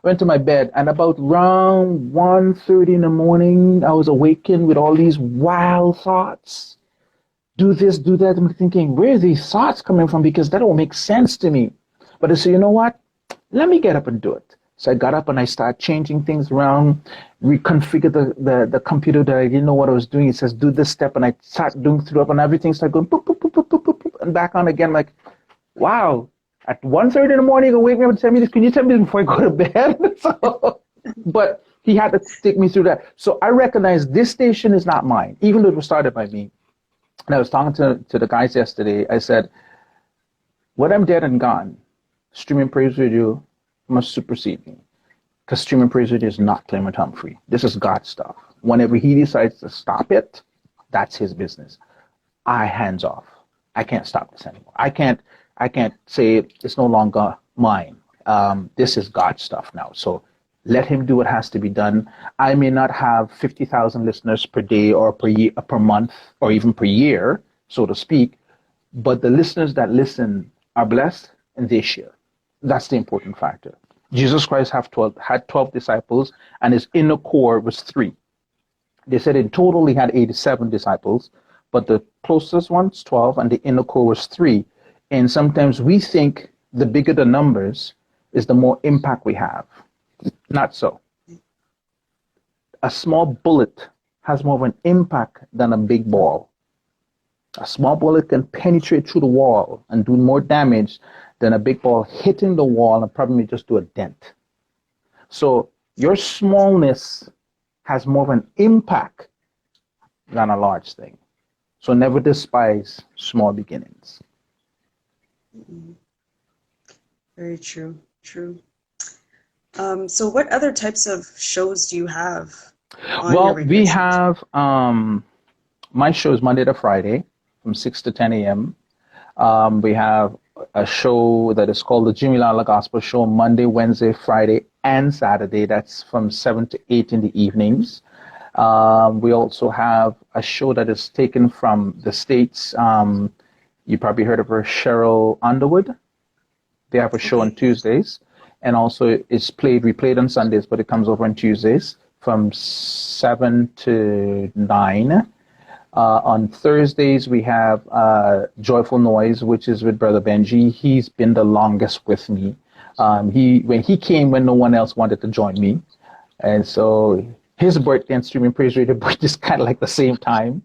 Went to my bed, and about around 1:30 in the morning, I was awakened with all these wild thoughts. Do this, do that. I'm thinking, where are these thoughts coming from? Because that don't make sense to me. But I said, you know what? Let me get up and do it. So I got up and I started changing things around, reconfigured the computer that I didn't know what I was doing. It says, do this step, and I started doing through up, and everything started going boop, boop, boop, boop, boop, boop, boop, and back on again. Like, wow. At 1:30 in the morning, you wake me up and tell me this. Can you tell me this before I go to bed? So, but he had to take me through that. So I recognize this station is not mine, even though it was started by me. And I was talking to the guys yesterday. I said, when I'm dead and gone, streaming praise radio must supersede me. Because streaming praise radio is not Clairmont Humphries. This is God's stuff. Whenever he decides to stop it, that's his business. I hands off. I can't stop this anymore. I can't say it's no longer mine. This is God's stuff now. So let him do what has to be done. I may not have 50,000 listeners per day or per year, per month, or even per year, so to speak. But the listeners that listen are blessed and they share. That's the important factor. Jesus Christ had 12 disciples, and his inner core was three. They said in total he had 87 disciples, but the closest ones, 12, and the inner core was three. And sometimes we think the bigger the numbers is the more impact we have. Not so. A small bullet has more of an impact than a big ball. A small bullet can penetrate through the wall and do more damage than a big ball hitting the wall and probably just do a dent. So your smallness has more of an impact than a large thing. So never despise small beginnings. Very true. True. So what other types of shows do you have on your Well, radio we shows? have my show is Monday to Friday from 6 to 10 a.m. We have a show that is called the Jimmy Lala Gospel Show Monday, Wednesday, Friday, and Saturday. That's from 7 to 8 in the evenings. We also have a show that is taken from the States. You probably heard of her, Cheryl Underwood. They have a show on Tuesdays. And also it's replayed on Sundays, but it comes over on Tuesdays from 7 to 9. On Thursdays, we have Joyful Noise, which is with Brother Benji. He's been the longest with me. When he came when no one else wanted to join me. And so his birthday and Streaming Praise Radio birthday is kind of like the same time.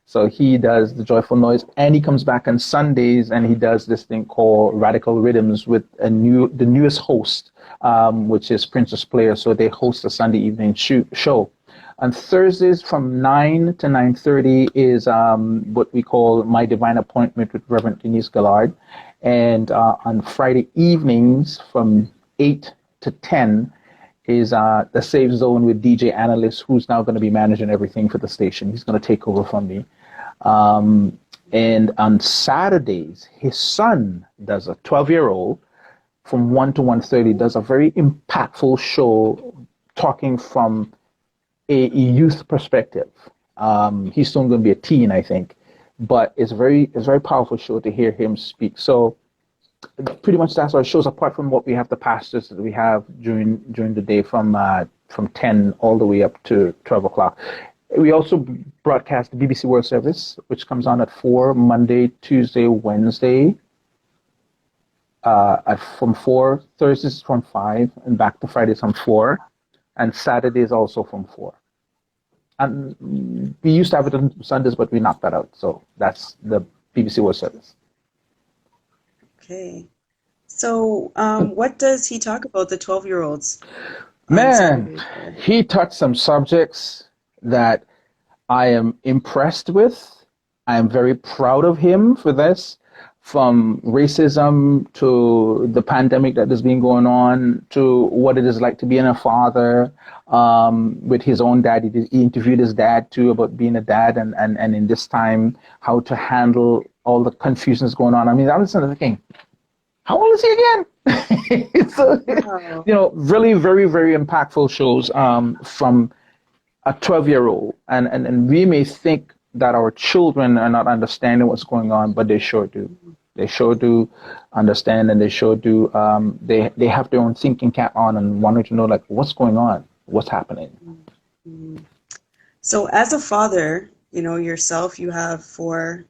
So he does the Joyful Noise, and he comes back on Sundays and he does this thing called Radical Rhythms with the newest host, which is Princess Player. So they host a Sunday evening show. On Thursdays from 9 to 9:30 is what we call My Divine Appointment with Reverend Denise Gillard. And on Friday evenings from 8 to 10 is the Safe Zone with DJ Analyst, who's now going to be managing everything for the station. He's going to take over from me. And on Saturdays, his son does a 12-year-old from 1 to 1:30, does a very impactful show talking from a youth perspective. He's soon going to be a teen, I think, but it's a very powerful show to hear him speak. So pretty much that's our shows, apart from what we have, the pastors that we have during the day from 10 all the way up to 12 o'clock. We also broadcast the BBC World Service, which comes on at 4, Monday, Tuesday, Wednesday, from 4, Thursdays from 5, and back to Fridays from 4, and Saturdays also from 4. And we used to have it on Sundays, but we knocked that out. So that's the BBC World Service. Okay. So what does he talk about, the 12-year-olds? Man, he touched some subjects that I am impressed with. I am very proud of him for this, from racism to the pandemic that has been going on to what it is like to being a father with his own dad. He interviewed his dad too about being a dad and in this time, how to handle all the confusions going on. I mean, I was thinking, how old is he again? So, Wow. really very, very impactful shows from a 12-year-old. And we may think that our children are not understanding what's going on, but they sure do. They sure do understand, and they sure do. They have their own thinking cap on and wanting to know, like, what's going on, what's happening. So as a father, yourself, you have 4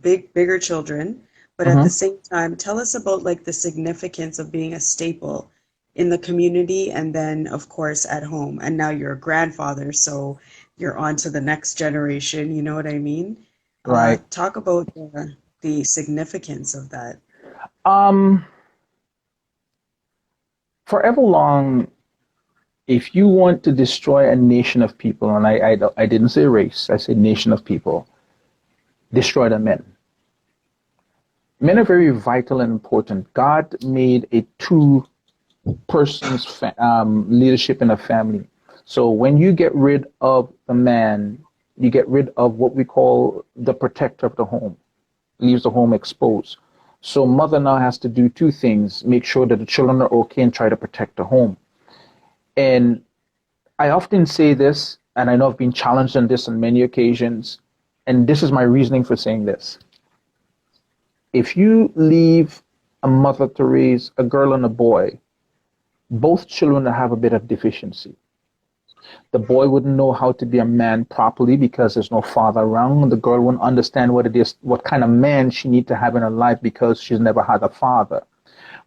bigger children, but at the same time, tell us about like the significance of being a staple in the community and then, of course, at home. And now you're a grandfather, so you're on to the next generation, you know what I mean? Right. Talk about the significance of that. Forever long, if you want to destroy a nation of people, and I didn't say race, I said nation of people, destroy the men. Men are very vital and important. God made a 2-person's leadership in a family. So when you get rid of the man, you get rid of what we call the protector of the home, leaves the home exposed. So mother now has to do 2 things: make sure that the children are okay and try to protect the home. And I often say this, and I know I've been challenged on this on many occasions, and this is my reasoning for saying this. If you leave a mother to raise a girl and a boy, both children have a bit of deficiency. The boy wouldn't know how to be a man properly because there's no father around. The girl wouldn't understand what it is, what kind of man she needs to have in her life because she's never had a father.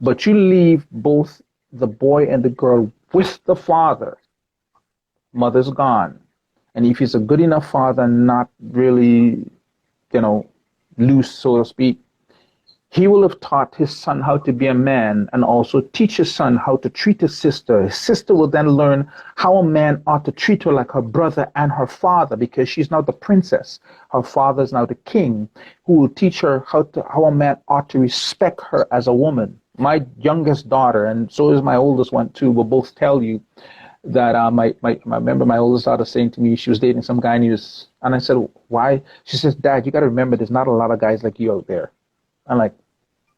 But you leave both the boy and the girl with the father. Mother's gone. And if he's a good enough father, not really, loose, so to speak, he will have taught his son how to be a man and also teach his son how to treat his sister. His sister will then learn how a man ought to treat her like her brother and her father, because she's now the princess. Her father is now the king, who will teach her how a man ought to respect her as a woman. My youngest daughter, and so is my oldest one too, will both tell you that I remember my oldest daughter saying to me, she was dating some guy and I said, why? She says, Dad, you got to remember there's not a lot of guys like you out there. I'm like,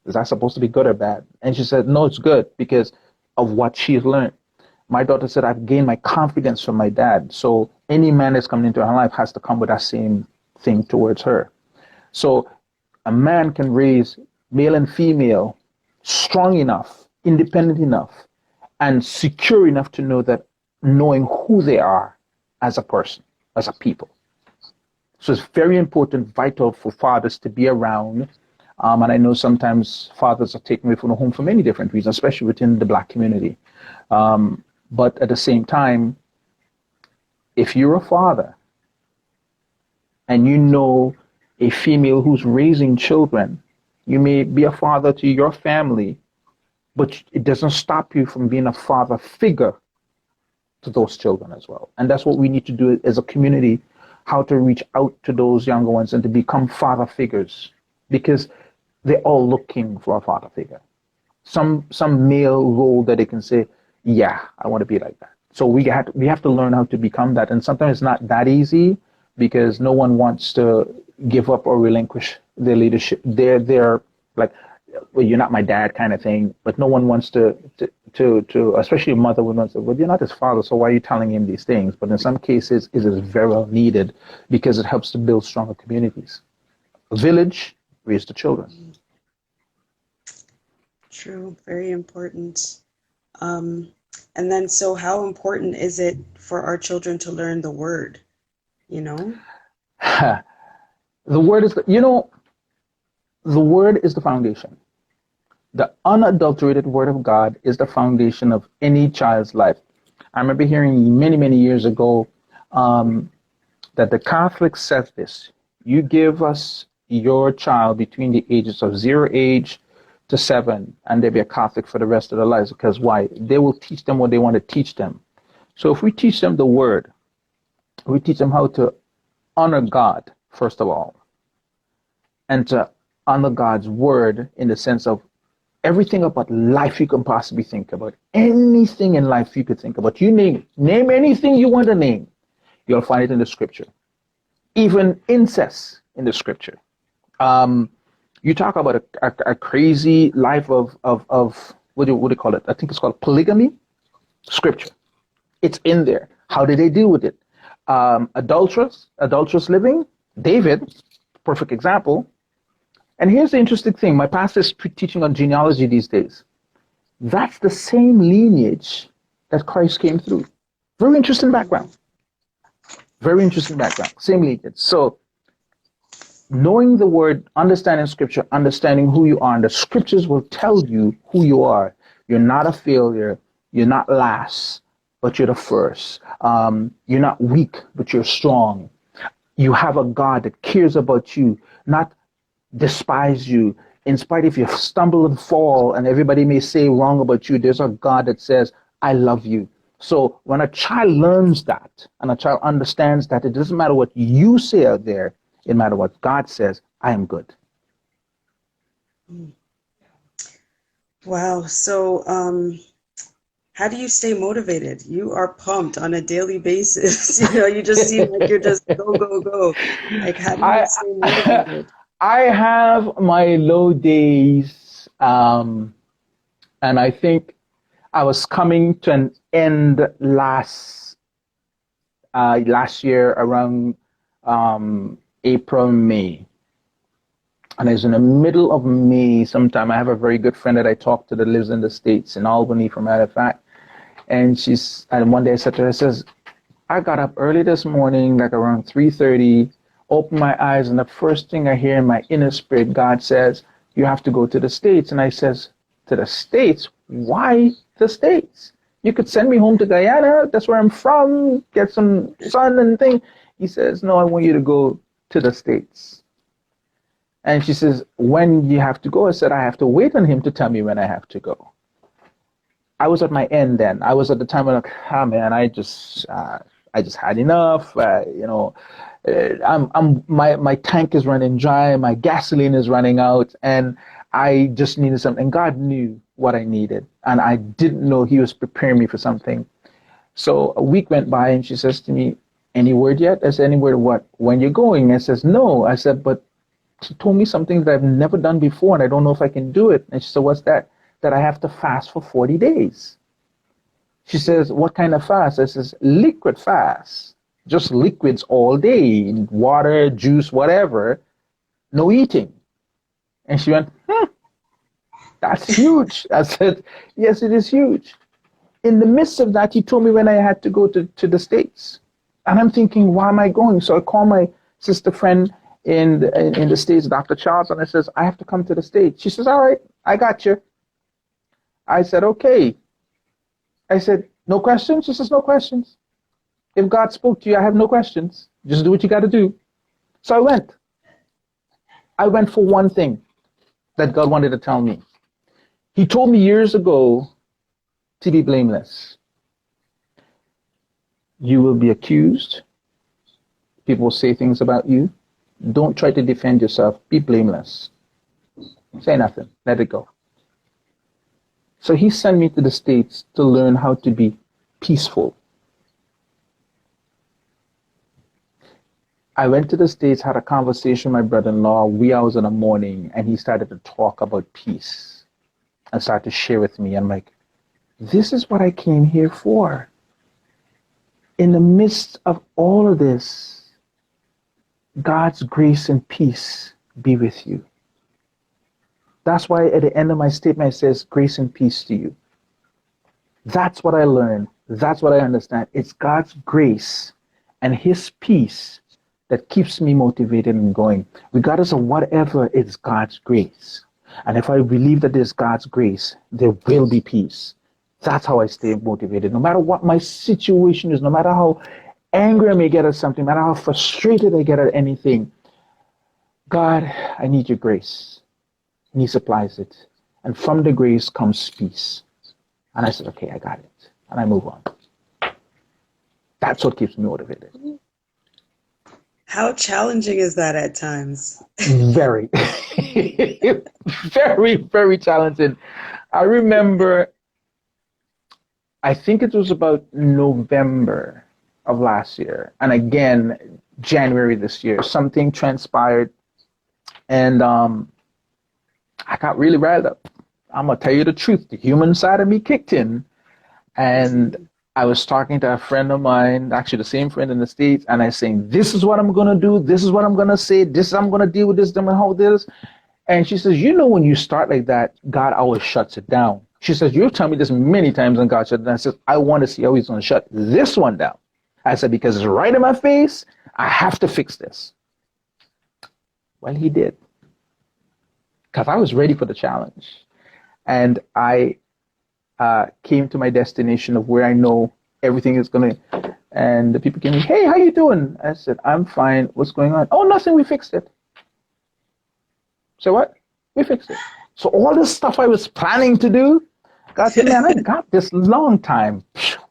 is that supposed to be good or bad? And she said, no, it's good because of what she's learned. My daughter said, I've gained my confidence from my dad. So any man that's coming into her life has to come with that same thing towards her. So a man can raise male and female strong enough, independent enough, and secure enough to know that knowing who they are as a person, as a people. So it's very important, vital for fathers to be around. And I know sometimes fathers are taken away from the home for many different reasons, especially within the Black community. But at the same time, if you're a father and you know a female who's raising children, you may be a father to your family, but it doesn't stop you from being a father figure to those children as well. And that's what we need to do as a community, how to reach out to those younger ones and to become father figures, because they're all looking for a father figure. Some male role that they can say, yeah, I want to be like that. So we have to learn how to become that. And sometimes it's not that easy because no one wants to give up or relinquish their leadership. They're like, well, you're not my dad kind of thing, but no one wants to especially a mother would want to say, well, you're not his father, so why are you telling him these things? But in some cases, it is very well needed because it helps to build stronger communities. A village raise the children. True, very important. And then, so how important is it for our children to learn the word? The word is, the word is the foundation. The unadulterated word of God is the foundation of any child's life. I remember hearing many, many years ago that the Catholic says this: you give us your child between the ages of 0 age to 7, and they'll be a Catholic for the rest of their lives. Because why? They will teach them what they want to teach them. So if we teach them the word, we teach them how to honor God, first of all, and to honor God's word in the sense of everything about life you can possibly think about. Anything in life you could think about. You name anything you want to name. You'll find it in the scripture. Even incest in the scripture. You talk about a crazy life of what do you call it? I think it's called polygamy. Scripture. It's in there. How did they deal with it? Adulterous living. David, perfect example. And here's the interesting thing. My pastor is teaching on genealogy these days. That's the same lineage that Christ came through. Very interesting background. Very interesting background. Same lineage. So knowing the word, understanding scripture, understanding who you are, and the scriptures will tell you who you are. You're not a failure. You're not last, but you're the first. You're not weak, but you're strong. You have a God that cares about you, not despise you. In spite if you stumble and fall and everybody may say wrong about you, there's a God that says, I love you. So when a child learns that and a child understands that, it doesn't matter what you say out there, it matters what God says, I am good. Wow. So how do you stay motivated? You are pumped on a daily basis. You just seem like you're just go, go, go. Like, how do you stay motivated? I have my low days, and I think I was coming to an end last year around April, May. And it's in the middle of May sometime. I have a very good friend that I talk to that lives in the States, in Albany, for matter of fact. And one day I said to her, I says, I got up early this morning, like around 3:30, opened my eyes, and the first thing I hear in my inner spirit, God says, you have to go to the States. And I says, to the States? Why the States? You could send me home to Guyana. That's where I'm from. Get some sun and thing. He says, no, I want you to go to the States. And she says, when you have to go? I said, I have to wait on him to tell me when I have to go. I was at my end then. I was at the time when, like, man, I just had enough. My tank is running dry. My gasoline is running out, and I just needed something. And God knew what I needed, and I didn't know He was preparing me for something. So a week went by, and she says to me, "Any word yet?" I said, "Any word what? When you're going?" I says, "No." I said, "But she told me something that I've never done before, and I don't know if I can do it." And she said, "What's that?" That I have to fast for 40 days. She says, "What kind of fast?" I says, "Liquid fast. Just liquids all day, water, juice, whatever, no eating." And she went, that's huge. I said, "Yes, it is huge." In the midst of that, he told me when I had to go to the States. And I'm thinking, why am I going? So I call my sister friend in the States, Dr. Charles, and I says, I have to come to the States. She says, all right, I got you. I said, okay. I said, no questions? She says, no questions. If God spoke to you, I have no questions. Just do what you got to do. So I went. I went for one thing that God wanted to tell me. He told me years ago to be blameless. You will be accused. People will say things about you. Don't try to defend yourself. Be blameless. Say nothing. Let it go. So he sent me to the States to learn how to be peaceful. I went to the States, had a conversation with my brother-in-law, wee hours in the morning, and he started to talk about peace and started to share with me. I'm like, this is what I came here for. In the midst of all of this, God's grace and peace be with you. That's why at the end of my statement it says, grace and peace to you. That's what I learned. That's what I understand. It's God's grace and His peace that keeps me motivated and going. Regardless of whatever, it's God's grace. And if I believe that there's God's grace, there will be peace. That's how I stay motivated. No matter what my situation is, no matter how angry I may get at something, no matter how frustrated I get at anything, God, I need your grace. And He supplies it. And from the grace comes peace. And I said, okay, I got it. And I move on. That's what keeps me motivated. How challenging is that at times? Very. Very, very challenging. I remember, I think it was about November of last year. And again, January this year, something transpired. And I got really riled up. I'm going to tell you the truth. The human side of me kicked in. And I was talking to a friend of mine, actually the same friend in the States, and I was saying, this is what I'm going to do. This is what I'm going to say. This I'm going to deal with this, and how this. And she says, you know, when you start like that, God always shuts it down. She says, you've told me this many times, and God shut it down. I said, I want to see how He's going to shut this one down. I said, because it's right in my face. I have to fix this. Well, He did. Because I was ready for the challenge. And I came to my destination of where I know everything is going to, and the people came in, hey, how you doing? I said, I'm fine. What's going on? Oh, nothing, we fixed it. So what? We fixed it. So all this stuff I was planning to do, God said, man, I got this long time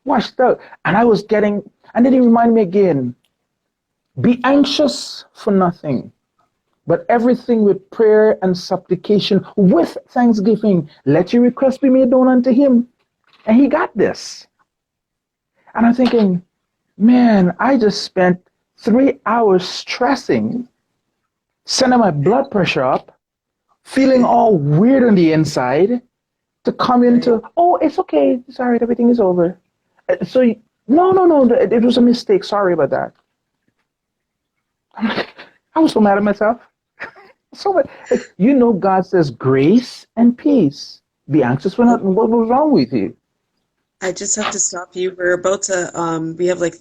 washed out. And I was getting, and then He reminded me again, be anxious for nothing, but everything with prayer and supplication with thanksgiving. Let your requests be made known unto Him. And He got this. And I'm thinking, man, I just spent 3 hours stressing, sending my blood pressure up, feeling all weird on the inside, to come into, oh, it's okay. It's all right. Everything is over. So, no, it was a mistake. Sorry about that. I was so mad at myself. So much. You know, God says grace and peace. Be anxious for nothing. What was wrong with you? I just have to stop you. We're about to we have like